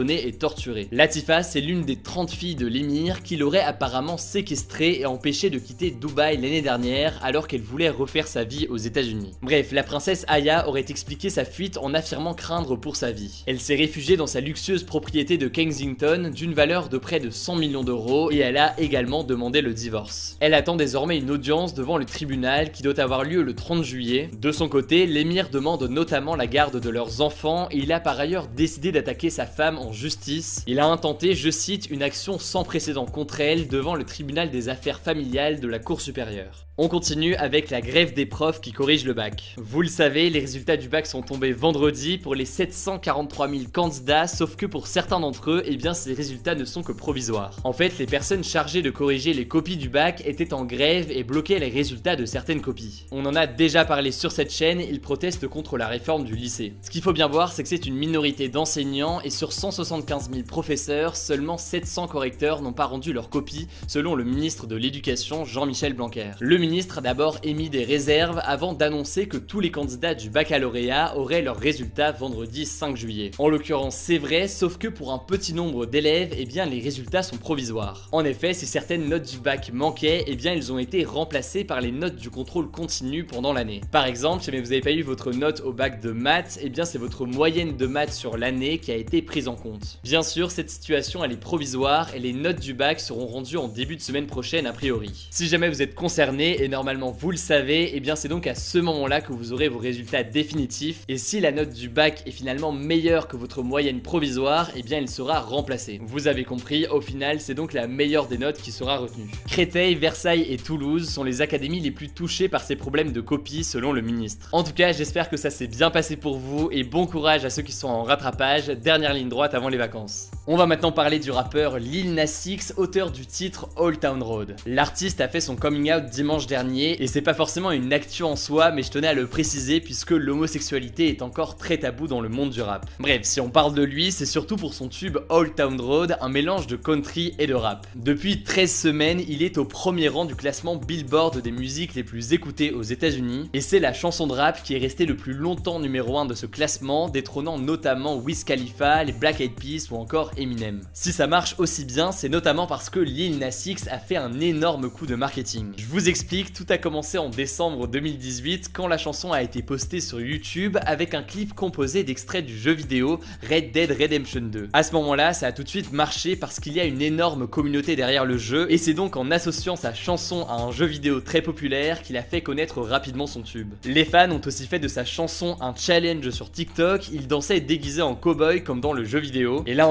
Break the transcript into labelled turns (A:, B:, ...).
A: et torturée. Latifa, c'est l'une des 30 filles de l'émir qui l'aurait apparemment séquestrée et empêchée de quitter Dubaï l'année dernière alors qu'elle voulait refaire sa vie aux États-Unis. Bref, la princesse Aya aurait expliqué sa fuite en affirmant craindre pour sa vie. Elle s'est réfugiée dans sa luxueuse propriété de Kensington d'une valeur de près de 100 millions d'euros et elle a également demandé le divorce. Elle attend désormais une audience devant le tribunal qui doit avoir lieu le 30 juillet. De son côté, l'émir demande notamment la garde de leurs enfants et il a par ailleurs décidé d'attaquer sa femme en justice. Il a intenté, je cite, une action sans précédent contre elle devant le tribunal des affaires familiales de la Cour supérieure. On continue avec la grève des profs qui corrige le bac. Vous le savez, les résultats du bac sont tombés vendredi pour les 743 000 candidats, sauf que pour certains d'entre eux, eh bien ces résultats ne sont que provisoires. En fait, les personnes chargées de corriger les copies du bac étaient en grève et bloquaient les résultats de certaines copies. On en a déjà parlé sur cette chaîne, ils protestent contre la réforme du lycée. Ce qu'il faut bien voir, c'est que c'est une minorité d'enseignants et sur 175 000 professeurs, seulement 700 correcteurs n'ont pas rendu leur copie, selon le ministre de l'Éducation Jean-Michel Blanquer. Le ministre a d'abord émis des réserves avant d'annoncer que tous les candidats du baccalauréat auraient leurs résultats vendredi 5 juillet. En l'occurrence, c'est vrai, sauf que pour un petit nombre d'élèves, eh bien les résultats sont provisoires. En effet, si certaines notes du bac manquaient, eh bien elles ont été remplacées par les notes du contrôle continu pendant l'année. Par exemple, si vous n'avez pas eu votre note au bac de maths, eh bien c'est votre moyenne de maths sur l'année qui a été prise en compte. Bien sûr, cette situation elle est provisoire et les notes du bac seront rendues en début de semaine prochaine a priori. Si jamais vous êtes concerné, et normalement vous le savez, et bien c'est donc à ce moment-là que vous aurez vos résultats définitifs, et si la note du bac est finalement meilleure que votre moyenne provisoire, et bien elle sera remplacée. Vous avez compris, au final c'est donc la meilleure des notes qui sera retenue. Créteil, Versailles et Toulouse sont les académies les plus touchées par ces problèmes de copie selon le ministre. En tout cas, j'espère que ça s'est bien passé pour vous, et bon courage à ceux qui sont en rattrapage, dernière ligne droite avant les vacances. On va maintenant parler du rappeur Lil Nas X, auteur du titre Old Town Road. L'artiste a fait son coming out dimanche dernier et c'est pas forcément une actu en soi, mais je tenais à le préciser puisque l'homosexualité est encore très tabou dans le monde du rap. Bref, si on parle de lui, c'est surtout pour son tube Old Town Road, un mélange de country et de rap. Depuis 13 semaines, il est au premier rang du classement Billboard des musiques les plus écoutées aux États-Unis et c'est la chanson de rap qui est restée le plus longtemps numéro 1 de ce classement, détrônant notamment Wiz Khalifa, les Black Eyed Peas ou encore Eminem. Si ça marche aussi bien, c'est notamment parce que Lil Nas X a fait un énorme coup de marketing. Je vous explique, tout a commencé en décembre 2018 quand la chanson a été postée sur YouTube avec un clip composé d'extraits du jeu vidéo Red Dead Redemption 2. À ce moment-là, ça a tout de suite marché parce qu'il y a une énorme communauté derrière le jeu et c'est donc en associant sa chanson à un jeu vidéo très populaire qu'il a fait connaître rapidement son tube. Les fans ont aussi fait de sa chanson un challenge sur TikTok, il dansait déguisé en cow-boy comme dans le jeu vidéo et là